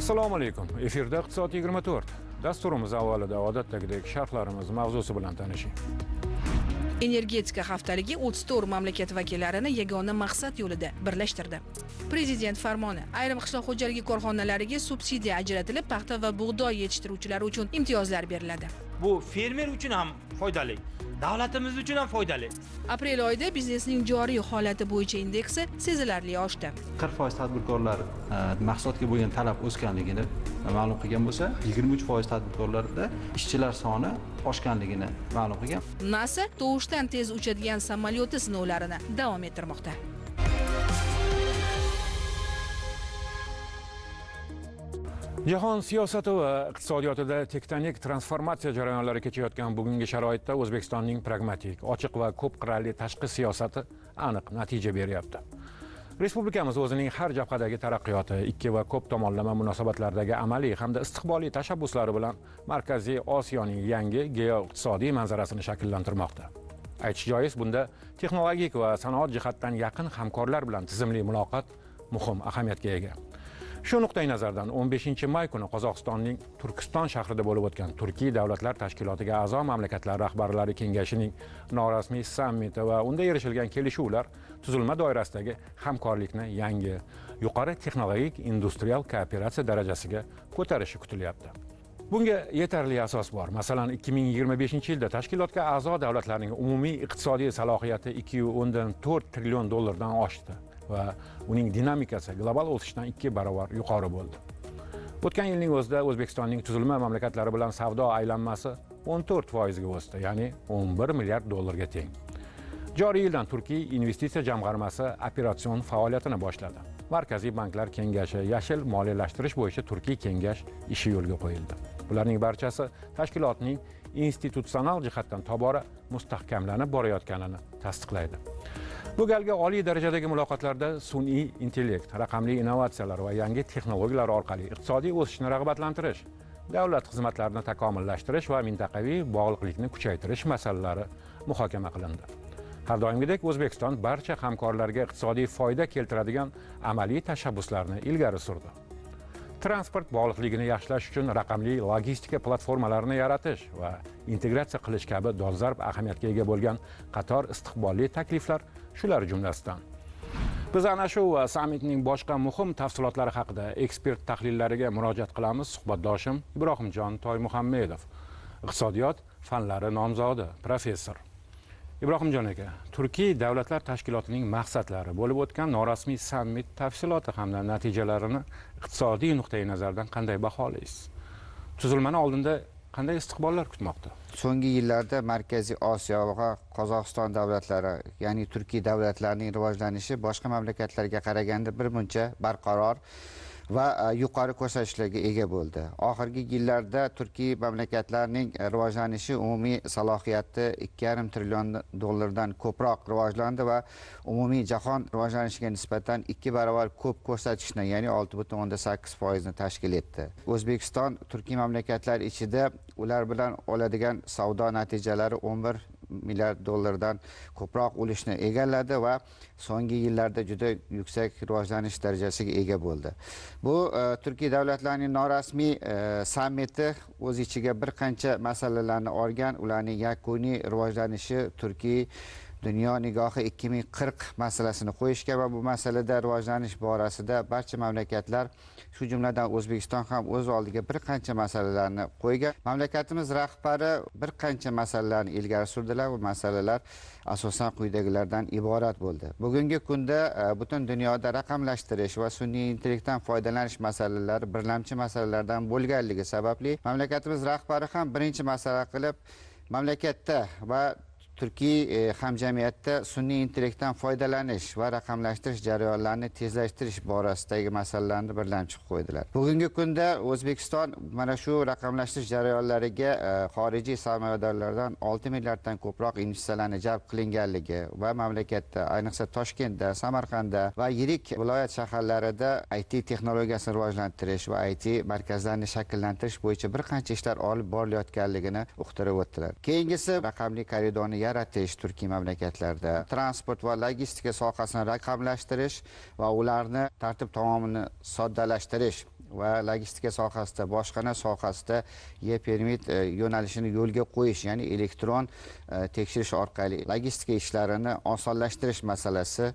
Assalomu alaykum. Efirda Iqtisod 24. Dasturimiz avvalida odatdagidek sharhlarimiz mavzusi bilan tanishing. Energetika haftaligi 34 mamlakat vakillarini yagona maqsad yo'lida birlashtirdi. Prezident farmoni ayrim qishloq xo'jaligi korxonalariga subsidiya ajratilib, paxta va bug'doy yetishtiruvchilari uchun imtiyozlar beriladi. Bu fermer uchun ham foydali, davlatimiz uchun ham foydali. Aprel oyida biznesning joriy holati bo'yicha indeksi sezilarli oshdi. 40% tadbirkorlar mahsulotga bo'lgan talab o'sganligini ma'lum qilgan bo'lsa, 23% tadbirkorlarda ishchilar soni oshganligini ma'lum qilgan. NASA tovushdan tez uchadigan samolyoti sinovlarini davom ettirmoqda. Jahon siyosati va iqtisodiyotida tektonik transformatsiya jarayonlari kechayotgan bugungi sharoitda O'zbekistonning pragmatik, ochiq va ko'p qirrali tashqi siyosati aniq natija beryapti. Respublikamiz o'zining har jabhadagi taraqqiyoti, ikki va ko'p tomonlama munosabatlardagi amaliy hamda istiqbolli tashabbuslari bilan Markaziy Osiyoning yangi geoiqtisodiy manzarasini shakllantirmoqda. Aytish joiz, bunda texnologik va sanoat jihatdan yaqin hamkorlar bilan tizimli muloqot muhim ahamiyatga ega. Shu nuqtai nazardan 15-may kuni Qozog'istonning Turkiston shahrida bo'lib o'tgan Turkiy davlatlar tashkilotiga a'zo mamlakatlar rahbarlari kengashining norasmiy sammiti va unda erishilgan kelishuvlar tuzilma doirasidagi hamkorlikni yangi, yuqori texnologik industrial kooperatsiya darajasiga ko'tarishi kutilyapti. Bunga yetarli asos bor. Masalan, 2025-yilda tashkilotga a'zo davlatlarning umumiy iqtisodiy salohiyati 2.4 trillion dollardan oshdi va uning dinamikasi global o'sishdan 2 barobar yuqori bo'ldi. O'tgan yilning o'zida O'zbekistonning tuzilma mamlakatlari bilan savdo aylanmasi 14% ga o'sdi, ya'ni 11 milliard dollarga teng. Joriy yildan Turkiy investitsiya jamg'armasi operatsion faoliyatini boshladi. Markaziy banklar kengashi, yashil moliyalashtirish bo'yicha Turkiy kengash ishi yo'lga qo'yildi. Bularning barchasi tashkilotning institutsional jihatdan tobora mustahkamlanib borayotganini tasdiqlaydi. Bu galgi oliy darajadagi muloqotlarda sun'iy intellekt, raqamli innovatsiyalar va yangi texnologiyalar orqali iqtisodiy o'sishni rag'batlantirish, davlat xizmatlarini takomillashtirish va mintaqaviy bog'liqlikni kuchaytirish masalalari muhokama qilindi. Har doimgidek O'zbekiston barcha hamkorlarga iqtisodiy foyda keltiradigan amaliy tashabbuslarni ilgari surdi. Transport bog'liqligini yaxshilash uchun raqamli logistika platformalarini yaratish va integratsiya qilish kabi dolzarb ahamiyatga ega bo'lgan qator istiqbolli takliflar shular jumlasidan. Biz ana shu va sammitning boshqa muhim tafsilotlari haqida ekspert tahlillariga murojaat qilamiz. Suhbatdoshim Ibrohimjon Toymuhammedov, iqtisodiyot fanlari nomzodi, professor. Ibrohimjon aka, Turkiy davlatlar tashkilotining maqsadlari, bo'lib o'tgan norasmiy sammit tafsiloti hamda natijalarini iqtisodiy nuqtai nazardan qanday baholaysiz? Tuzilmani oldinda qanday istiqbollar kutmoqda? So'nggi yillarda Markaziy Osiyo va Qozog'iston davlatlari, ya'ni Turkiy davlatlarining rivojlanishi boshqa mamlakatlarga qaraganda birmuncha barqaror va yuqori ko'rsatkichlarga ega bo'ldi. Oxirgi yillarda Turkiy mamlakatlarining rivojlanishi umumiy salohiyati 2,5 trillion dollardan ko'proq rivojlandi va umumiy jahon rivojlanishiga nisbatan 2 barobar ko'p ko'rsatkichni, ya'ni 6.8% ni tashkil etdi. O'zbekiston Turkiy mamlakatlari ichida ular bilan oladigan savdo natijalari 11 milliard dollardan ko'proq ulushni egalladi va so'nggi yillarda juda yuksak rivojlanish darajasiga ega bo'ldi. Bu Turkiy davlatlarining norasmiy sammiti o'z ichiga bir qancha masalalarni olgan, ularning yakuniy rivojlanishi Turkiy dunyo nigohi 2040 masalasini qo'yishga va bu masalada rivojlanish borasida barcha mamlakatlar, shu jumladan O'zbekiston ham o'z oldiga bir qancha masalalarni qo'ygan. Mamlakatimiz rahbari bir qancha masalalarni ilgari surdilar. Bu masalalar asosan quyidagilardan iborat bo'ldi. Bugungi kunda butun dunyoda raqamlashtirish va sun'iy intellektdan foydalanish masalalari birlamchi masalalardan bo'lganligi sababli mamlakatimiz rahbari ham birinchi masala qilib mamlakatda va Turkiy hamjamiyatda sun'iy intellektdan foydalanish va raqamlashtirish jarayonlarini tezlashtirish borasidagi masalalarni birlamchi qo'ydilar. Bugungi kunda O'zbekiston mana shu raqamlashtirish jarayonlariga xorijiy sarmoyadorlardan 6 milliarddan ko'proq investitsiyalarni jalb qilinganligi va mamlakatda, ayniqsa Toshkentda, Samarqandda va yirik viloyat shaharlarida IT texnologiyasini rivojlantirish va IT markazlarini shakllantirish bo'yicha bir qancha ishlar olib borilayotganligini uqtirib o'tdilar. Keyingisi raqamli koridorni yaratish Turkiy mamlakatlarda, transport va logistika sohasini raqamlashtirish va ularni tartib tamomini soddalashtirish va logistika sohasida, boshqana sohasida e-permit yo'nalishini yo'lga qo'yish, ya'ni elektron tekshirish orqali logistika ishlarini osonlashtirish masalasi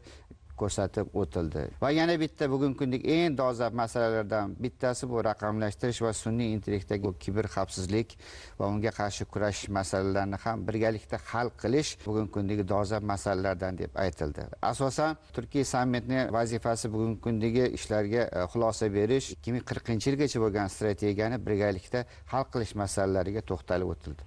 ko'rsatib o'tildi. Va yana bitta bugungi kundagi eng dolzarb masalalardan bittasi bu raqamlashtirish va sun'iy intellektdagi kiber xavfsizlik va unga qarshi kurashish masalalarini ham birgalikda hal qilish bugungi kundagi dolzarb masalalardan deb aytildi. Asosan Turkiya sammitining vazifasi bugungi kundagi ishlarga xulosa berish, 2040-yilgacha bo'lgan strategiyani birgalikda hal qilish masalalariga to'xtalib o'tildi.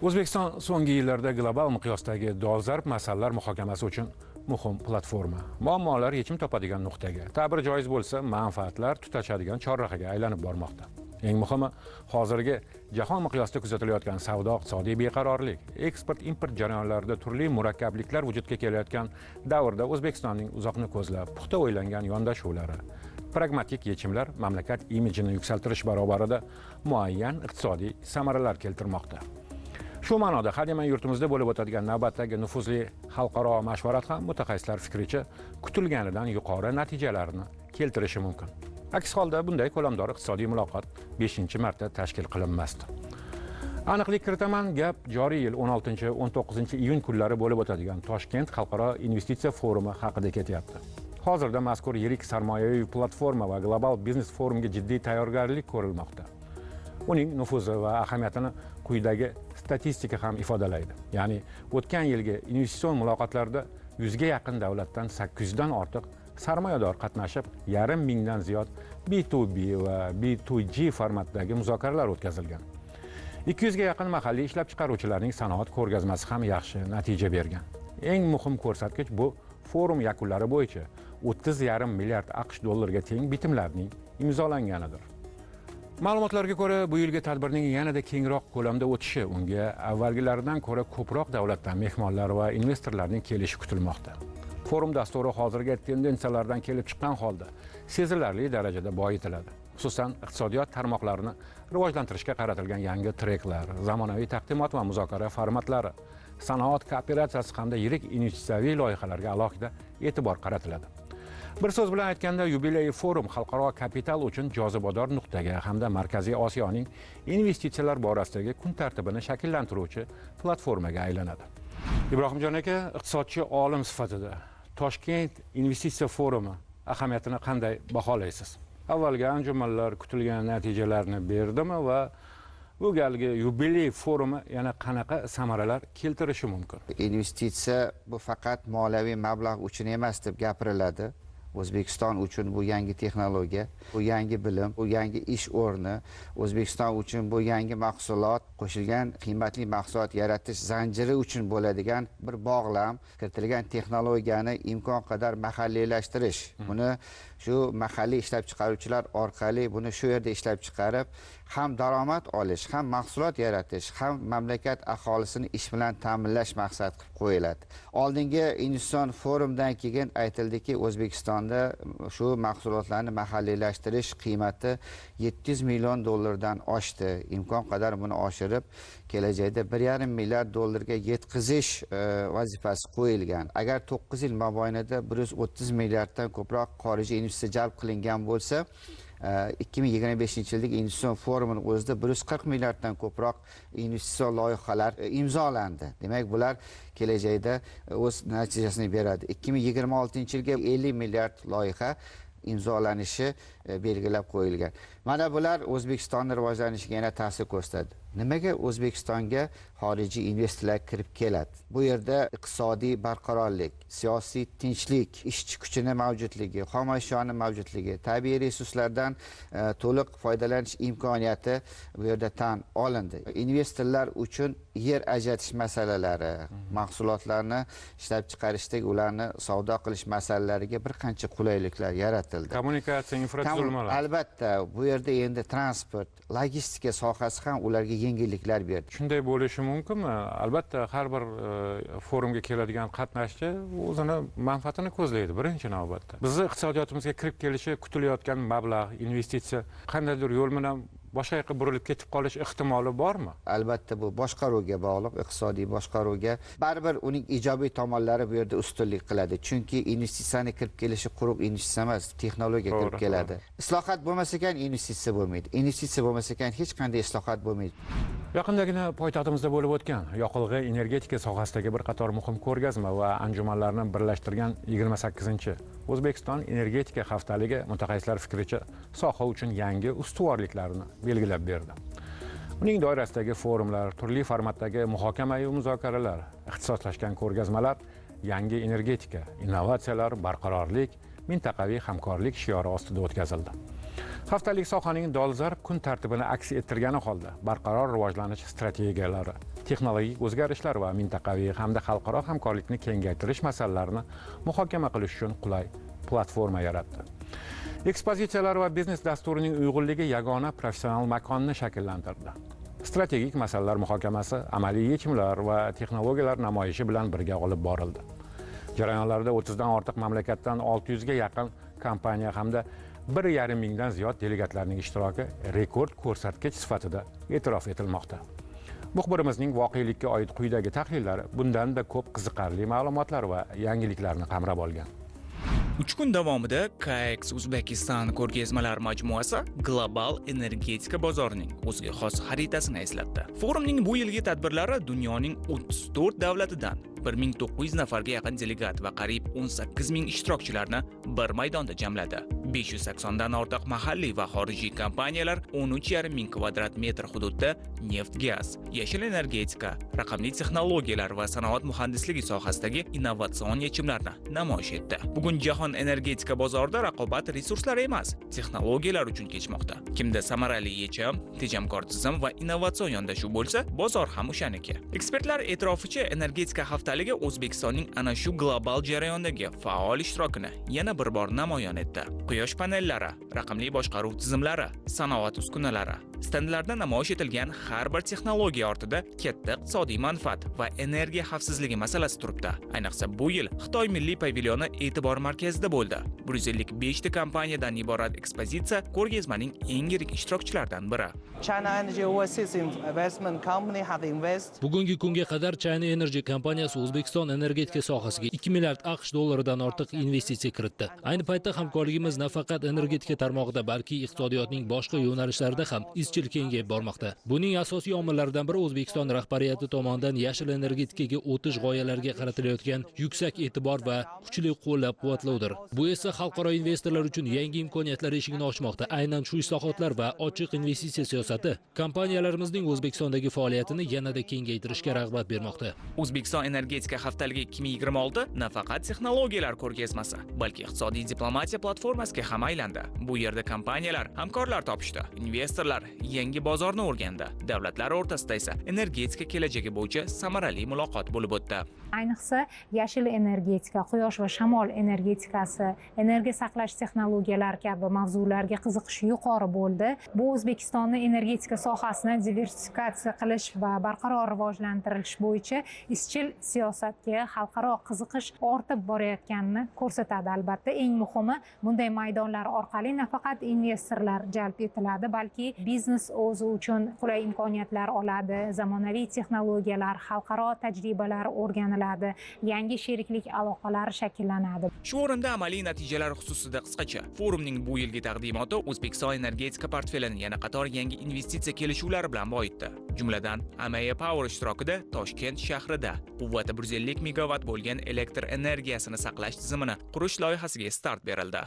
O'zbekiston so'nggi yillarda global miqyosdagi dolzarb masalalar muhokamasi uchun muhim platforma, muammolar yechim topadigan nuqtaga, ta'bir joiz bo'lsa, manfaatlar tutashadigan chorrahaga aylanib bormoqda. Eng muhimi, hozirgi jahon miqyosida kuzatilayotgan savdo-iqtisodiy beqarorlik, eksport-import jarayonlarida turli murakkabliklar vujudga kelayotgan davrda O'zbekistonning uzoqni ko'zlab, puxta o'ylangan yondashuvlari, pragmatik yechimlar mamlakat imijini yuksaltirish barobarida muayyan iqtisodiy samaralar keltirmoqda. Shu ma'noda hademay yurtimizda bo'lib o'tadigan navbatdagi nufuzli xalqaro mashvarat ham mutaxassislar fikricha kutilganidan yuqori natijalarni keltirishi mumkin. Aks holda bunday ko'lamdor iqtisodiy muloqot 5-marta tashkil qilinmasdi. Aniqlik kiritaman, gap joriy yil 16-19 iyun kunlari bo'lib o'tadigan Toshkent xalqaro investitsiya forumi haqida ketyapti. Hozirda mazkur yirik sarmoyaviy platforma va global biznes forumiga jiddiy tayyorgarlik ko'rilmoqda. Uning nufuzi va ahamiyatini quyidagi statistika ham ifodalaydi. Ya'ni o'tgan yilgi investitsion muloqotlarda 100 ga yaqin davlatdan 800 dan ortiq sarmoyador qatnashib, 500 mingdan ziyod B2B va B2G formatdagi muzokaralar o'tkazilgan. 200 ga yaqin mahalliy ishlab chiqaruvchilarning sanoat ko'rgazmasi ham yaxshi natija bergan. Eng muhim ko'rsatkich bu forum yakunlari bo'yicha 30,5 milliard AQSh dollariga teng bitimlarning imzolanganidir. Ma'lumotlarga ko'ra, bu yilgi tadbirning yanada kengroq ko'lamda o'tishi, unga avvalgilaridan ko'ra ko'proq davlatdan mehmonlar va investorlarning kelishi kutilmoqda. Forum dasturi hozirgi tendensiyalardan kelib chiqqan holda sezilarli darajada boyitiladi. Xususan, iqtisodiyot tarmoqlarini rivojlantirishga qaratilgan yangi treklar, zamonaviy taqdimot va muzokara formatlari, sanoat kooperatsiyasi hamda yirik investitsiyaviy loyihalarga alohida e'tibor qaratiladi. Bir so'z bilan aytganda, yubiley forum xalqaro kapital uchun jozibador nuqtaga hamda Markaziy Osiyoning investitsiyalar borasidagi kun tartibini shakllantiruvchi platformaga aylanadi. Ibrohimjon aka, iqtisodchi olim sifatida Toshkent investitsiya forumi ahamiyatini qanday baholaysiz? Avvalgi anjumanlar kutilgan natijalarni berdimi va bu galgi yubiley forumi yana qanaqa samaralar keltirishi mumkin? Investitsiya bu faqat moliyaviy mablag' uchun emas deb gapiriladi. O'zbekiston uchun bu yangi texnologiya, bu yangi bilim, bu yangi ish o'rni, O'zbekiston uchun bu yangi mahsulot, qo'shilgan qiymatli mahsulot yaratish zanjiri uchun bo'ladigan bir bog'lam, kiritilgan texnologiyani imkon qadar mahalliylashtirish. Buni shu mahalliy ishlab chiqaruvchilar orqali buni shu yerda ishlab chiqarib, ham daromad olish, ham mahsulot yaratish, ham mamlakat aholisini ish bilan ta'minlash maqsad qilib qo'yiladi. Oldingi investitsion forumdan keyin aytildiki, O'zbekistonda shu mahsulotlarni mahalliylashtirish qiymati 700 million dollardan oshdi. Imkon qadar buni oshirib, kelajakda 1,5 milliard dollarga yetkazish vazifasi qo'yilgan. Agar 9 yil mobaynida 130 milliarddan ko'proq xorijiy investitsiya jalb qilingan bo'lsa, 2025-yildagi investitsion forumining o'zida 140 milliarddan ko'proq investitsion loyihalar imzolandi. Demak, bular kelajakda o'z natijasini beradi. 2026-yilga 50 milliard loyiha imzolanishi belgilab qo'yilgan. Mana bular O'zbekistonning rivojlanishiga yana ta'sir ko'rsatadi. Nimaga O'zbekistonga xorijiy investorlar kirib keladi? Bu yerda iqtisodiy barqarorlik, siyosiy tinchlik, ishchi kuchini mavjudligi, xom ashyoni mavjudligi, tabiiy resurslardan to'liq foydalanish imkoniyati bu yerda tan olindi. Investorlar uchun yer ajratish masalalari, mahsulotlarni ishlab chiqarishdagi ularni savdo qilish masalalariga bir qancha qulayliklar yaratildi. Kommunikatsiya infratuzilmalar. Albatta, bu yerda endi transport, logistika sohasi ham ularga yengilliklar berdi. Shunday bo'lishi mumkinmi? Albatta, har bir forumga keladigan qatnashchi o'zini manfaatini ko'zlaydi birinchi navbatda. Bizning iqtisodiyotimizga kirib kelishi kutilayotgan mablag', investitsiya qandaydir yo'l bilan boshqa yoqqa burilib ketib qolish ehtimoli bormi? Albatta bu boshqaruvga bog'liq, iqtisodiy boshqaruvga. Baribir uning ijobiy tomonlari bu yerda ustunlik qiladi. Chunki investitsiyani kirib kelishi quruq investitsiya emas, texnologiya kirib keladi. Islohot bo'lmasa ekan investitsiya bo'lmaydi. Investitsiya bo'lmasa ekan hech qanday islohot bo'lmaydi. Yaqindagina poytaxtimizda bo'lib o'tgan yoqilg'i energetika sohasidagi bir qator muhim ko'rgazma va anjumanlarni birlashtirgan 28-chi O'zbekiston energetika haftaligi mutaxassislar fikricha soha uchun yangi ustuvorliklarni belgilab berdi. Uning doirasidagi forumlar, turli formatdagi muhokama va muzokaralar, ixtisoslashgan ko'rgazmalar, yangi energetika, innovatsiyalar, barqarorlik, mintaqaviy hamkorlik shiori ostida o'tkazildi. Haftalik sohaning dolzarb kun tartibini aks ettirgani holda barqaror rivojlanish strategiyalari, texnologik o'zgarishlar va mintaqaviy hamda xalqaro hamkorlikni kengaytirish masalalarini muhokama qilish uchun qulay platforma yaratdi. Ekspozitsiyalar va biznes dasturining uyg'unligi yagona professional makonni shakllantirdi. Strategik masalalar muhokamasi, amaliy yechimlar va texnologiyalar namoyishi bilan birga olib borildi. Jarayonlarda 30 dan ortiq mamlakatdan 600 ga yaqin kompaniya hamda 1,5 mingdan ziyod delegatlarning ishtiroki rekord ko'rsatkich sifatida e'tirof etilmoqda. Muxbirimizning voqelikka oid quyidagi tahlillari bundan da ko'p qiziqarli ma'lumotlar va yangiliklarni qamrab olgan. 3 kun davomida KX Uzbekistan ko'rgazmalar majmuasi global energetika bozorining o'ziga xos xaritasini eslatdi. Forumning bu yilgi tadbirlari dunyoning 34 davlatidan 1900 nafarga yaqin delegat va qariyb 18 ming ishtirokchilarni bir maydonda jamladi. 580 dan ortiq mahalliy va xorijiy kompaniyalar 13,5 ming kvadrat metr hududda neft, gaz, yashil energetika, raqamli texnologiyalar va sanoat muhandisligi sohasidagi innovatsion yechimlarni namoyish etdi. Bugun jahon energetika bozorida raqobat resurslar emas, texnologiyalar uchun kechmoqda. Kimda samarali yechim, tejamkor tizim va innovatsion yondashuv bo'lsa, bozor ham o'shaniki. Ekspertlar e'tiroficha, energetika haftaligi O'zbekistonning ana shu global jarayondagi faol ishtirokini yana bir bor namoyon etdi. Quyosh panellari, raqamli boshqaruv tizimlari, sanoat uskunalari, standlarda namoyish etilgan har bir texnologiya ortida katta iqtisodiy manfaat va energiya xavfsizligi masalasi turibdi. Ayniqsa bu yil Xitoy milliy pavilyoni e'tibor markazida bo'ldi. 155 ta kompaniyadan iborat ekspozitsiya ko'rgazmaning eng yirik ishtirokchilaridan biri. Bugungi kunga qadar China Energy kompaniyasi O'zbekiston energetika sohasiga 2 milliard AQSh dollaridan ortiq investitsiya kiritdi. Ayni paytda hamkorligimiz nafaqat energetika tarmog'ida, balki iqtisodiyotning boshqa yo'nalishlarida ham izchil kengayib bormoqda. Buning asosiy omillaridan biri O'zbekiston rahbariyati tomonidan yashil energetikaga o'tish g'oyalariga qaratilayotgan yuksak e'tibor va kuchli qo'llab-quvvatlovdir. Bu esa xalqaro investorlar uchun yangi imkoniyatlar eshigini ochmoqda. Aynan shu islohotlar va ochiq investitsiya siyosati kompaniyalarimizning O'zbekistondagi faoliyatini yanada kengaytirishga rag'bat bermoqda. O'zbekiston energetika haftaligi 2026 nafaqat texnologiyalar ko'rgazmasi, balki iqtisodiy diplomatiya platformasiga ham aylandi. Bu yerda kompaniyalar hamkorlar topishdi, investorlar yangi bozorni o'rgandi. Davlatlar o'rtasida esa energetika kelajagi bo'yicha samarali muloqot bo'lib o'tdi. Ayniqsa yashil energetika, quyosh va shamol energetikasi, energiya saqlash texnologiyalari kabi mavzularga qiziqish yuqori bo'ldi. Bu O'zbekistonni energetika sohasini diversifikatsiya qilish va barqaror rivojlantirish bo'yicha izchil siyosatga xalqaro qiziqish ortib borayotganini ko'rsatadi. Albatta, eng muhimi, bunday maydonlar orqali nafaqat investorlar jalb etiladi, balki biznes o'zi uchun qulay imkoniyatlar oladi, zamonaviy texnologiyalar, xalqaro tajribalar o'rganiladi, yangi sheriklik aloqalari shakllanadi. Shu o'rinda amaliy natijalar xususida qisqacha. Forumning bu yilgi taqdimoti O'zbekiston energetika portfelini yana qator yangi investitsiya kelishuvlari bilan boyitdi. Jumladan, Amaya Power ishtirokida Toshkent shahrida quvvati 150 megawatt bo'lgan elektr energiyasini saqlash tizimini qurish loyihasiga start berildi.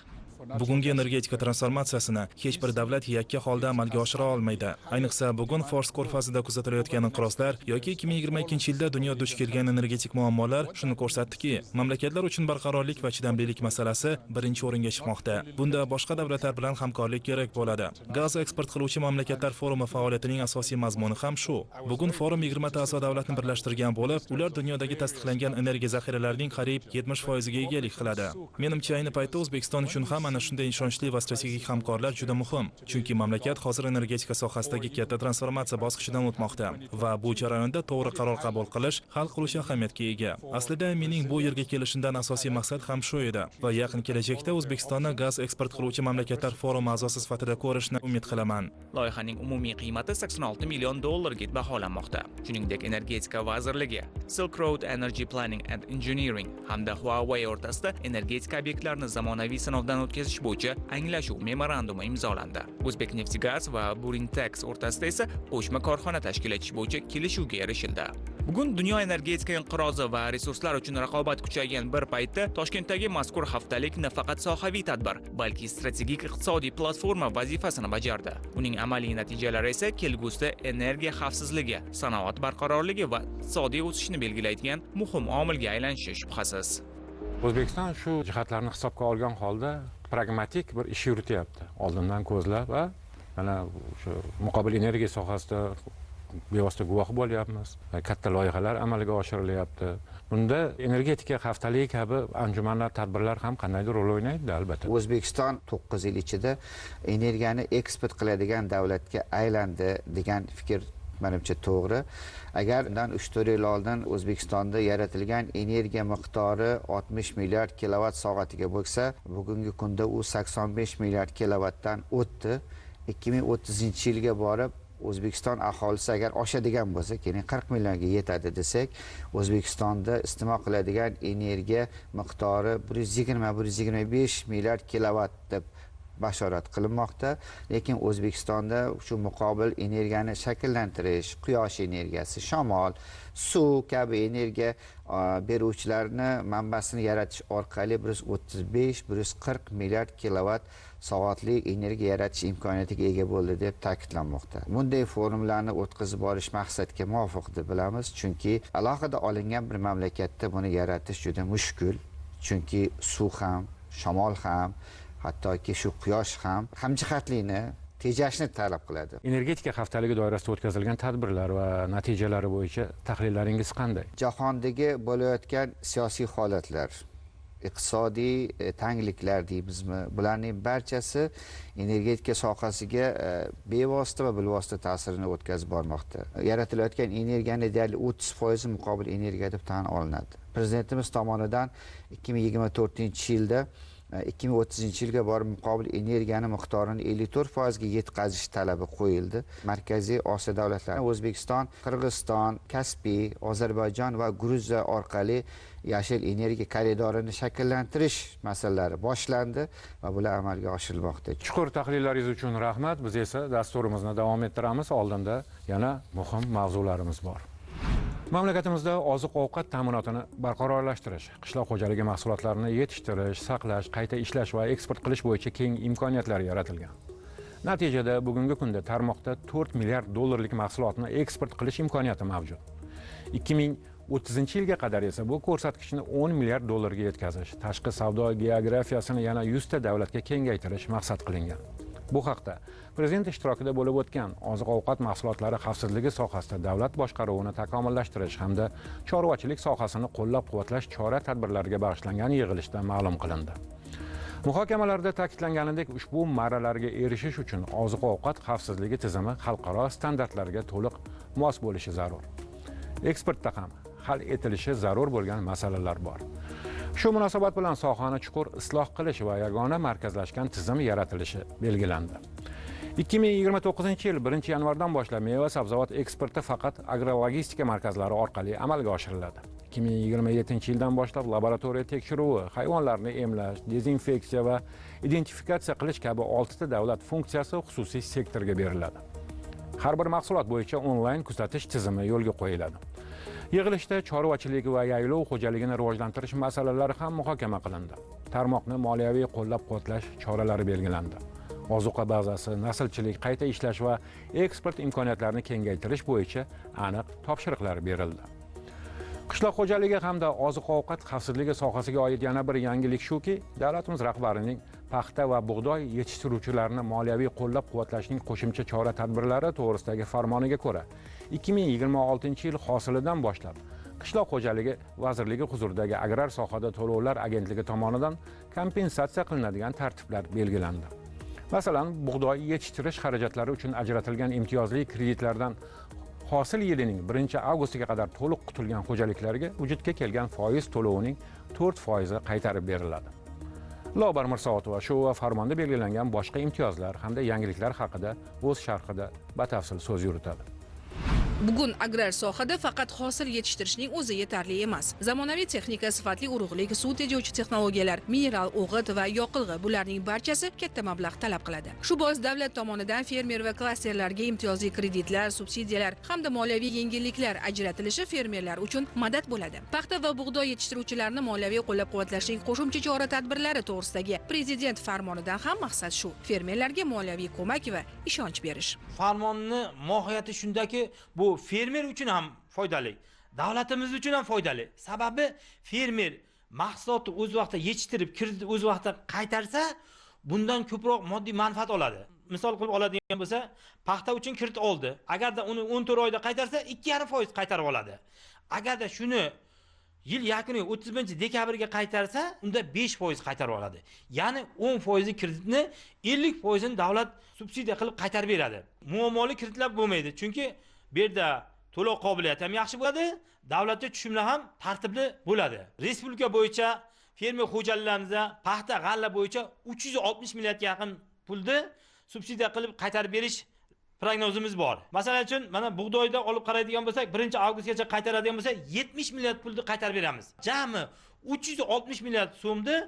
Bugungi energetika transformatsiyasini hech bir davlat yakka holda amalga oshira olmaydi. Ayniqsa bugun Fors ko'rfazida kuzatilayotgan inqirozlar yoki 2022-yilda dunyo duch kelgan energetik muammolar shuni ko'rsatdiki, mamlakatlar uchun barqarorlik va chidamlilik masalasi birinchi o'ringa chiqmoqda. Bunda boshqa davlatlar bilan hamkorlik kerak bo'ladi. Gaz eksport qiluvchi mamlakatlar forumi faoliyatining asosiy mazmuni ham shu. Bugun forum 20 ta a'zo davlatni birlashtirgan bo'lib, ular dunyodagi tasdiqlangan energiya zaxiralarining qariyb 70% ga egalik qiladi. Menimcha ayni paytda O'zbekiston uchun ham ana shunday ishonchli va strategik hamkorlar juda muhim, chunki mamlakat hozir energetika sohasidagi katta transformatsiya bosqichidan o'tmoqda va bu jarayonda to'g'ri qaror qabul qilish hal qiluvchi ahamiyatga ega. Aslida mening bu yerga kelishimdan asosiy maqsad ham shu edi va yaqin kelajakda O'zbekistonni gaz eksport qiluvchi mamlakatlar forumi a'zosi sifatida ko'rishni umid qilaman. Loyihaning umumiy qiymati 86 million dollarga baholanmoqda. Shuningdek, energetika vazirligi, Silk Road Energy Planning and Engineering hamda Huawei o'rtasida energetika obyektlarini zamonaviy sinovdan o'tkazish bo'yicha anglashuv memorandumi imzolandi. O'zbekneftgaz va Burintex o'rtasida esa qo'shma korxona tashkil etish bo'yicha kelishuvga erishildi. Bugun dunyo energetika inqirozi va resurslar uchun raqobat kuchaygan bir paytda Toshkentdagi mazkur haftalik nafaqat sohaviy tadbir, balki strategik iqtisodiy platforma vazifasini bajardi. Uning amaliy natijalari esa kelgusida energiya xavfsizligi, sanoat barqarorligi va iqtisodiy o'sishni belgilaydigan muhim omilga aylanishi shubhasiz. O'zbekiston shu jihatlarni hisobga olgan holda pragmatik bir ish yurityapti. Oldindan ko'zlab va mana shu muqobil energiya sohasida bevosita guvoh bo'lyapmiz. Katta loyihalar amalga oshirilyapti. Bunda energetika haftaligi kabi anjumanlar, tadbirlar ham qandaydir rol o'ynaydi albatta. O'zbekiston 9 yil ichida energiyani eksport qiladigan davlatga aylandi degan fikr menimcha to'g'ri. Agar undan 3-4 yil oldin O'zbekistonda yaratilgan energiya miqdori 60 milliard kilovatt soatiga bo'lsa, bugungi kunda u 85 milliard kilovattdan o'tdi. 2030-yilga borib O'zbekiston aholisi agar oshadigan bo'lsa, ya'ni 40 millionga yetadi desak, O'zbekistonda iste'mol qiladigan energiya miqdori 120-125 milliard kilovatt deb bashorat qilinmoqda. Lekin O'zbekistonda shu muqobil energiyani shakllantirish, quyosh energiyasi, shamol, suv kabi energiya beruvchilarni manbasini yaratish orqali 135-140 milliard kilovatt soatli energiya yaratish imkoniyatiga ega bo'ldi deb ta'kidlanmoqda. Bunday forumlarni o'tkazib borish maqsadga muvofiq deb bilamiz, chunki alohida olingan bir mamlakatda buni yaratish juda mushkul, chunki suv ham, shamol ham, hattoki shu quyosh ham hamjihatlikni tejashni talab qiladi. Energetika haftaligi doirasida o'tkazilgan tadbirlar va natijalari bo'yicha tahlillaringiz qanday? Jahondagi bo'layotgan siyosiy holatlar, iqtisodiy tangliklar deymizmi, bularning barchasi energetika sohasiga bevosita va bilvosita ta'sirini o'tkazib bormoqda. Yaratilayotgan energiyaning deyarli 30% muqobil energiya deb tan olinadi. Prezidentimiz tomonidan 2024-yilda 2030-yilga borib muqobil energiyani miqdorini 54% ga yetkazish talabi qo'yildi. Markaziy Osiyo davlatlari O'zbekiston, Qirg'iziston, Kaspiy, Ozarbayjon va Gruziya orqali yashil energiya koridorini shakllantirish masalalari boshlandi va bular amalga oshirilmoqda. Chuqur tahlillaringiz uchun rahmat. Biz esa dasturimizni davom ettiramiz. Oldinda yana muhim mavzularimiz bor. Mamlakatimizda oziq-ovqat ta'minotini barqarorlashtirish, qishloq xo'jaligi mahsulotlarini yetishtirish, saqlash, qayta ishlash va eksport qilish bo'yicha keng imkoniyatlar yaratilgan. Natijada bugungi kunda tarmoqda 4 milliard dollarlik mahsulotni eksport qilish imkoniyati mavjud. 2030-yilga qadar esa bu ko'rsatkichni 10 milliard dollarga yetkazish, tashqi savdo geografiyasini yana 100 ta davlatga kengaytirish maqsad qilingan. Bu haqda Prezident ishtirokida bo'lib o'tgan oziq-ovqat mahsulotlari xavfsizligi sohasida davlat boshqaruvini takomillashtirish hamda chorvachilik sohasini qo'llab-quvvatlash chora-tadbirlariga bag'ishlangan yig'ilishda ma'lum qilindi. Muhokamalarda ta'kidlanganidek, ushbu marralarga erishish uchun oziq-ovqat xavfsizligi tizimi xalqaro standartlarga to'liq mos bo'lishi zarur. Eksportda ham hal etilishi zarur bo'lgan masalalar bor. Shu munosabat bilan sohani chuqur isloh qilish va yagona markazlashgan tizim yaratilishi belgilandi. 2029-yil 1-yanvardan boshlab meva sabzavot eksporti faqat agrologistika markazlari orqali amalga oshiriladi. 2027-yildan boshlab laboratoriya tekshiruvi, hayvonlarni emlash, dezinfeksiya va identifikatsiya qilish kabi 6 ta davlat funksiyasi xususiy sektorga beriladi. Har bir mahsulot bo'yicha onlayn kuzatish tizimi yo'lga qo'yiladi. Yig'ilishda chorvachilik va yaylov xo'jaligini rivojlantirish masalalari ham muhokama qilindi. Tarmoqni moliyaviy qo'llab-quvvatlash choralari belgilandi. Ozuqa bazasi, naslchilik, qayta ishlash va eksport imkoniyatlarini kengaytirish bo'yicha aniq topshiriqlar berildi. Qishloq xo'jaligi hamda oziq-ovqat xavfsizligi sohasiga oid yana bir yangilik shuki, davlatimiz rahbarining paxta va bug'doy yetishtiruvchilarini moliyaviy qo'llab-quvvatlashning qo'shimcha chora-tadbirlari to'g'risidagi farmoniga ko'ra 2026-yil hosilidan boshlab Qishloq xo'jaligi vazirligi huzuridagi agrar sohada to'lovlar agentligi tomonidan kompensatsiya qilinadigan tartiblar belgilandi. Masalan, bug'doy yetishtirish xarajatlari uchun ajratilgan imtiyozli kreditlardan hosil yilining 1-avgustiga qadar to'liq qutilgan xo'jaliklarga vujudga kelgan foiz to'lovining 4% qaytarib beriladi. Lobar Mirsoatova shu va farmonda belgilangan boshqa imtiyozlar hamda yangiliklar haqida o'z sharhida batafsil so'z yuritadi. Bugun agrar sohada faqat hosil yetishtirishning o'zi yetarli emas. Zamonaviy texnika, sifatli urug'lik, suv tejovchi texnologiyalar, mineral o'g'it va yoqilg'i bularning barchasi katta mablag' talab qiladi. Shu bois davlat tomonidan fermer va klasterlarga imtiyozli kreditlar, subsidiyalar hamda moliyaviy yengilliklar ajratilishi fermerlar uchun madad bo'ladi. Paxta va bug'doy yetishtiruvchilarni moliyaviy qo'llab-quvvatlashning qo'shimcha chora-tadbirlari to'g'risidagi prezident farmonidan ham maqsad shu: fermerlarga moliyaviy ko'mak va ishonch berish. Farmonni mohiyati shundaki, bu fermer uchun ham foydali, davlatimiz uchun ham foydali. Sababi fermer mahsulotni o'z vaqtida yetishtirib, kredit o'z vaqtida qaytarsa, bundan ko'proq moddiy manfaat oladi. Misol qilib oladigan bo'lsa, paxta uchun kredit oldi. Agarda uni 14 oyda qaytarsa, 2,5% qaytarib oladi. Agarda shuni yil yakuni 31-dekabrga qaytarsa, unda 5% qaytarib oladi. Ya'ni 10% kreditni 50% davlat subsidiya qilib qaytarib beradi. Muammoli kreditlar bo'lmaydi, chunki bu yerda to'lov qobiliyati ham yaxshi bo'ladi, davlatga tushumlar ham tartibli bo'ladi. Respublika bo'yicha fermer xo'jaliklarimizda paxta, g'alla bo'yicha 360 milliardga yaqin pulni subsidiya qilib qaytarib berish prognozimiz bor. Masalan uchun, mana bug'doyda olib qaraydigan bo'lsak, 1-avgustgacha qaytaradigan bo'lsak, 70 milliard pulni qaytarib beramiz. Jami 360 milliard so'mni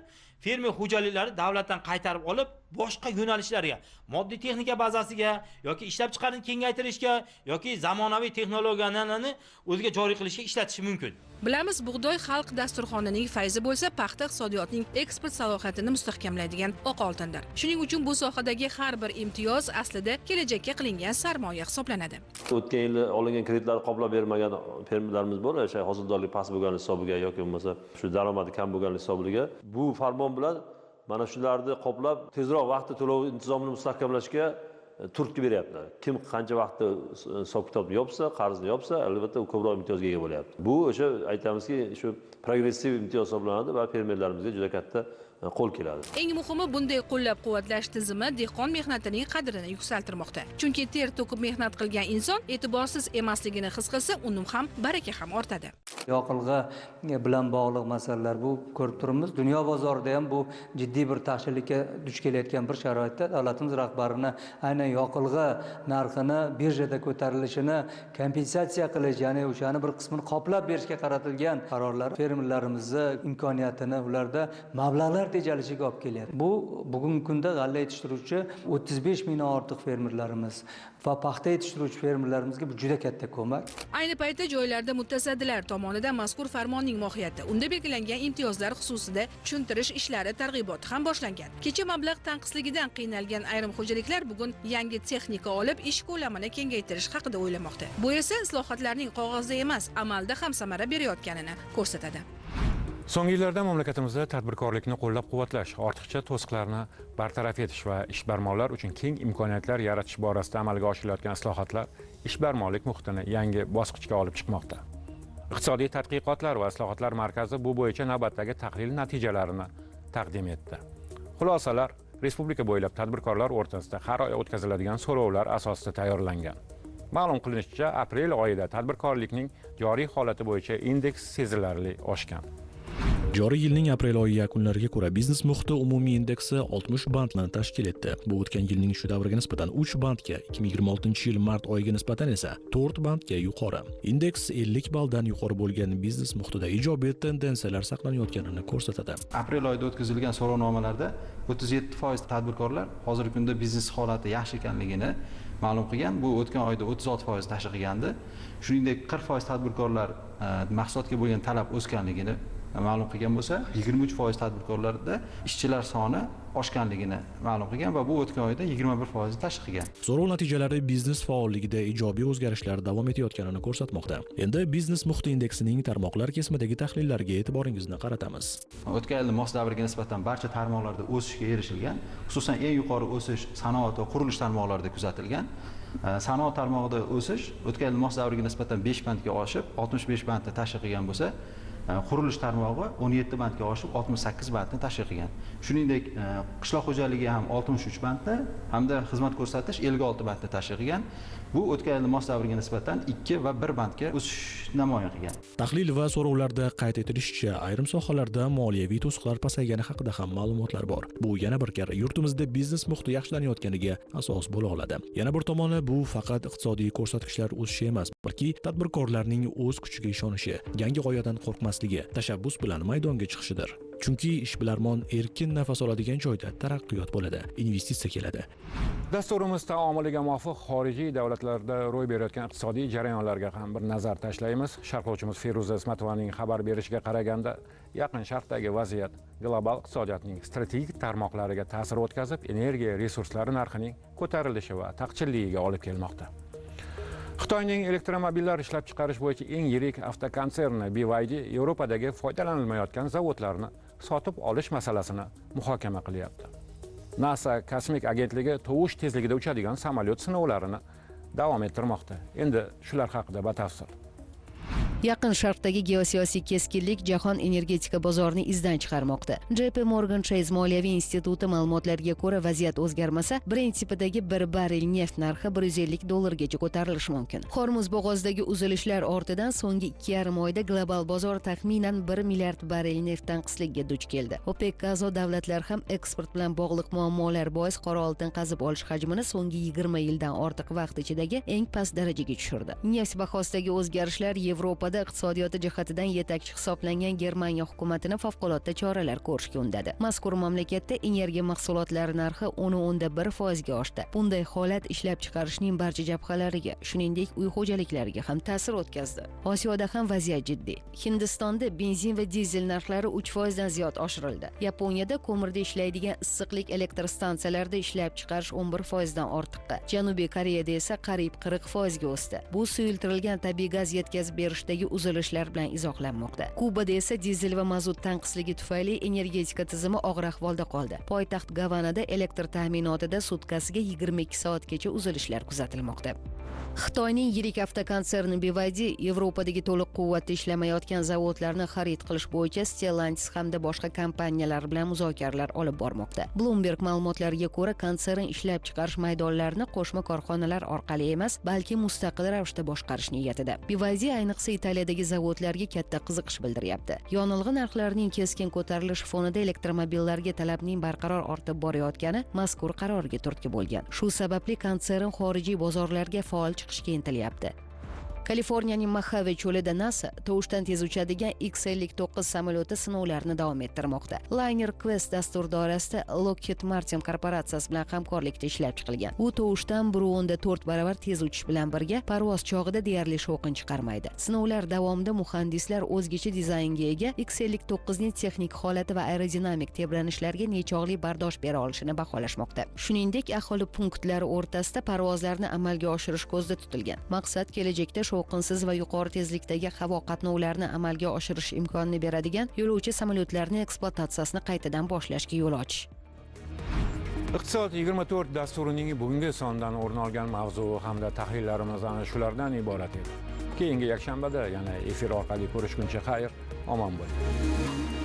fermer xo'jaliklari davlatdan qaytarib olib, boshqa yo'nalishlarga, moddiy texnika bazasiga yoki ishlab chiqarishni kengaytirishga yoki zamonaviy texnologiyalarni o'ziga joriy qilishga ishlatishi mumkin. Bilamiz, bug'doy xalq dasturxonining fayzi bo'lsa, paxta iqtisodiyotning eksport salohiyatini mustahkamlaydigan oq oltindir. Shuning uchun bu sohadagi har bir imtiyoz aslida kelajakka qilingan sarmoya hisoblanadi. O'tgan yil olingan kreditlarni qoplab bermagan fermerlarimiz bor, o'sha hosildorlik past bo'lgan hisobiga yoki bo'lmasa shu daromadi kam bo'lgan hisobiga bu farmon bilan mana shularni qoplab tezroq vaqtda to'lov intizomini mustahkamlashga turtki beryapti. Kim qancha vaqtda hisob-kitobni yopsa, qarzni yopsa, albatta u ko'proq imtiyozga ega bo'lyapti. Bu o'sha aytamizki, shu progressiv imtiyoz hisoblanadi va fermerlarimizga juda katta qo'l keladi. Eng muhimi, bunday qo'llab-quvvatlash tizimi dehqon mehnatining qadrini yuksaltirmoqda. Chunki ter to'kib mehnat qilgan inson e'tiborsiz emasligini his qilsa, uni ham baraka ham ortadi. Yoqilg'i bilan bog'liq masalalar bu ko'rib turibmiz. Dunyo bozorida ham bu jiddiy bir taqchillikka duch kelayotgan bir sharoitda davlatimiz rahbarini aynan yoqilg'i narxini birjada ko'tarilishini kompensatsiya qilish, ya'ni o'shani bir qismini qoplab berishga qaratilgan qarorlar fermerlarimizni imkoniyatini, ularda mablag'lar tejalishiga olib kelyapti. Bu bugungi kunda g'alla yetishtiruvchi 35 mingdan ortiq fermerlarimiz va paxta yetishtiruvchi fermerlarimizga bu juda katta ko'mak. Ayni paytda joylarda mutasaddilar tomonidan mazkur farmonning mohiyati, unda belgilangan imtiyozlar xususida tushuntirish ishlari, targ'iboti ham boshlangan. Kecha mablag' tanqisligidan qiynalgan ayrim xo'jaliklar bugun yangi texnika olib ish ko'lamini kengaytirish haqida o'ylamoqda. Bu esa islohotlarning qog'ozda emas, amalda ham samara berayotganini ko'rsatadi. So'nggi yillarda mamlakatimizda tadbirkorlikni qo'llab-quvvatlash, ortiqcha to'siqlarni bartaraf etish va ishbilarmonlar uchun keng imkoniyatlar yaratish borasida amalga oshirilayotgan islohotlar ishbilarmonlik muhitini yangi bosqichga olib chiqmoqda. Iqtisodiy tadqiqotlar va islohotlar markazi bu bo'yicha navbatdagi tahlil natijalarini taqdim etdi. Xulosalar respublika bo'ylab tadbirkorlar o'rtasida har oy o'tkaziladigan so'rovlar asosida tayyorlangan. Ma'lum qilinishicha, aprel oyida tadbirkorlikning joriy holati bo'yicha indeks sezilarli oshgan. Joriy yilning aprel oyi yakunlariga ko'ra biznes muhiti umumiy indeksi 60 bandni tashkil etdi. Bu o'tgan yilning shu davriga nisbatan 3 bandga, 2026-yil mart oyiga nisbatan esa 4 bandga yuqori. Indeks 50 balldan yuqori bo'lgan biznes muhitida ijobiy tendensiyalar saqlanayotganini ko'rsatadi. Aprel oyida o'tkazilgan so'rovnomalarda 37% tadbirkorlar hozirgi kunda biznes holati yaxshi ekanligini ma'lum qilgan. Bu o'tgan oyda 36% tashkil qilgandi. Shuningdek 40% tadbirkorlar mahsulotga bo'lgan talab o'sganligini ma'lum qilgan bo'lsa, 23% tadbirkorlarda ishchilar soni oshganligini ma'lum qilgan va bu o'tgan oyda 21% tashkil qilgan. So'rov natijalari biznes faolligida ijobiy o'zgarishlar davom etayotganini ko'rsatmoqda. Endi biznes muhiti indeksining tarmoqlar kesimidagi tahlillariga e'tiboringizni qaratamiz. O'tgan yilning mos davriga nisbatan barcha tarmoqlarda o'sishga erishilgan, xususan eng yuqori o'sish sanoat va qurilish tarmoqlarida kuzatilgan. Sanoat tarmog'ida o'sish o'tgan yil mos davriga nisbatan 5 bandga oshib, 65 bandni tashkil qilgan bo'lsa, qurilish tarmog'i 17 bandga oshib 68 bandni tashkil qilgan. Shuningdek, qishloq xo'jaligi ham 63 bandni hamda xizmat ko'rsatish 56 bandni tashkil qilgan. Bu o'tgan yil mos davriga nisbatan 2 va 1 bandga o'sish namoyon qilgan. Tahlil va so'rovlarda qayd etilishicha, ayrim sohalarda moliyaviy to'siqlar pasaygani haqida ham ma'lumotlar bor. Bu yana bir karra yurtimizda biznes muhiti yaxshilanayotganiga asos bo'la oladi. Yana bir tomoni, bu faqat iqtisodiy ko'rsatkichlar o'sishi emas, balki tadbirkorlarning o'z kuchiga ishonishi, yangi g'oyadan qo'rqmasligi, tashabbus bilan maydonga chiqishidir. Chunki ishbilarmon erkin nafas oladigan joyda taraqqiyot bo'ladi, investitsiya keladi. Dasturimiz taomuliga muvofiq xorijiy davlatlarda ro'y berayotgan iqtisodiy jarayonlarga ham bir nazar tashlaymiz. Sharhlovchimiz Feruza Ismatovaning xabar berishiga qaraganda, Yaqin Sharqdagi vaziyat global iqtisodiyotning strategik tarmoqlariga ta'sir o'tkazib, energiya resurslari narxining ko'tarilishi va taqchilligiga olib kelmoqda. Xitoyning elektromobillar ishlab chiqarish bo'yicha eng yirik avtokonserni BYD Yevropadagi foydalanilmayotgan zavodlarni sotib olish masalasini muhokama qilyapti. NASA kosmik agentligi tovush tezligida uchadigan samolyot sinovlarini davom ettirmoqda. Endi shular haqida batafsil. Yaqin Sharqdagi geosiyosiy keskinlik jahon energetika bozorini izdan chiqarmoqda. JP Morgan Chase moliyaviy instituti ma'lumotlariga ko'ra, vaziyat o'zgarmasa, Brent tipidagi 1 barrel neft narxi $150 gacha ko'tarilishi mumkin. Hormuz bo'g'ozidagi uzilishlar ortidan so'nggi 2,5 oyda global bozor taxminan 1 milliard barrel neft tanqisligiga duch keldi. OPEC a'zo davlatlar ham eksport bilan bog'liq muammolar bois qora oltin qazib olish hajmini so'nggi 20 yildan ortiq vaqt ichidagi eng past darajaga tushirdi. Neft bahosidagi o'zgarishlar Yevropa iqtisodiyoti jihatidan yetakchi hisoblangan Germaniya hukumatini favqulodda choralar ko'rishga undadi. Mazkur mamlakatda energiya mahsulotlari narxi 10.1% ga oshdi. Bunday holat ishlab chiqarishning barcha jabhalariga, shuningdek uy xo'jaliklariga ham ta'sir o'tkazdi. Osiyoda ham vaziyat jiddiy. Hindistonda benzin va dizel narxlari 3% dan ziyod oshirildi. Yaponiyada ko'mirda ishlaydigan issiqlik elektr stansiyalarida ishlab chiqarish 11% dan ortiqqa. Janubiy Koreyada esa qariyb 40% ga o'sdi. Bu suyultirilgan tabiiy gaz yetkazib berishdagi uzilishlar bilan izohlanmoqda. Kubada esa dizel va mazut tanqisligi tufayli energetika tizimi og'ir ahvolda qoldi. Poytaxt Gavanada elektr ta'minotida sutkasiga 22 soatgacha uzilishlar kuzatilmoqda. Xitoyning yirik avtokonserni BYD Yevropadagi to'liq quvvatda ishlamayotgan zavodlarni xarid qilish bo'yicha Stellantis hamda boshqa kompaniyalar bilan muzokaralar olib bormoqda. Bloomberg ma'lumotlariga ko'ra, konsern ishlab chiqarish maydonlarini qo'shma korxonalar orqali emas, balki mustaqil ravishda boshqarish niyatida. BYD ayniqsa Italiyadagi zavodlarga katta qiziqish bildiryapti. Yonilg'i narxlarining keskin ko'tarilishi fonida elektromobillarga talabning barqaror ortib borayotgani mazkur qarorga turtki bo'lgan. Shu sababli konsern xorijiy bozorlarga faol chiqishga intilyapti. Kaliforniyaning Mojave cho'lida NASA tovushdan tez uchadigan X-59 samolyoti sinovlarini davom ettirmoqda. Liner Quest dastur doirasida Lockheed Martin korporatsiyasi bilan hamkorlikda ishlab chiqilgan. U tovushdan 1.4 baravar tez uchish bilan birga parvoz chog'ida deyarli shovqin chiqarmaydi. Sinovlar davomida muhandislar o'zgacha dizaynga ega X-59 ning texnik holati va aerodinamik tebranishlarga nechog'li bardosh bera olishini baholashmoqda. Shuningdek, aholi punktlari o'rtasida parvozlarni amalga oshirish ko'zda tutilgan. Maqsad kelajakda shovqinsiz va yuqori tezlikdagi havo qatnovlarini amalga oshirish imkonini beradigan yo'lovchi samolyotlarni ekspluatatsiyasini qaytadan boshlashga yo'l ochish. Iqtisod 24 dasturining bugungi sondan o'rin olgan mavzu hamda tahlillarimiz ana shulardan iborat edi. Keyingi yakshanbada yana efir orqali ko'rishguncha xayr, omon bo'ling.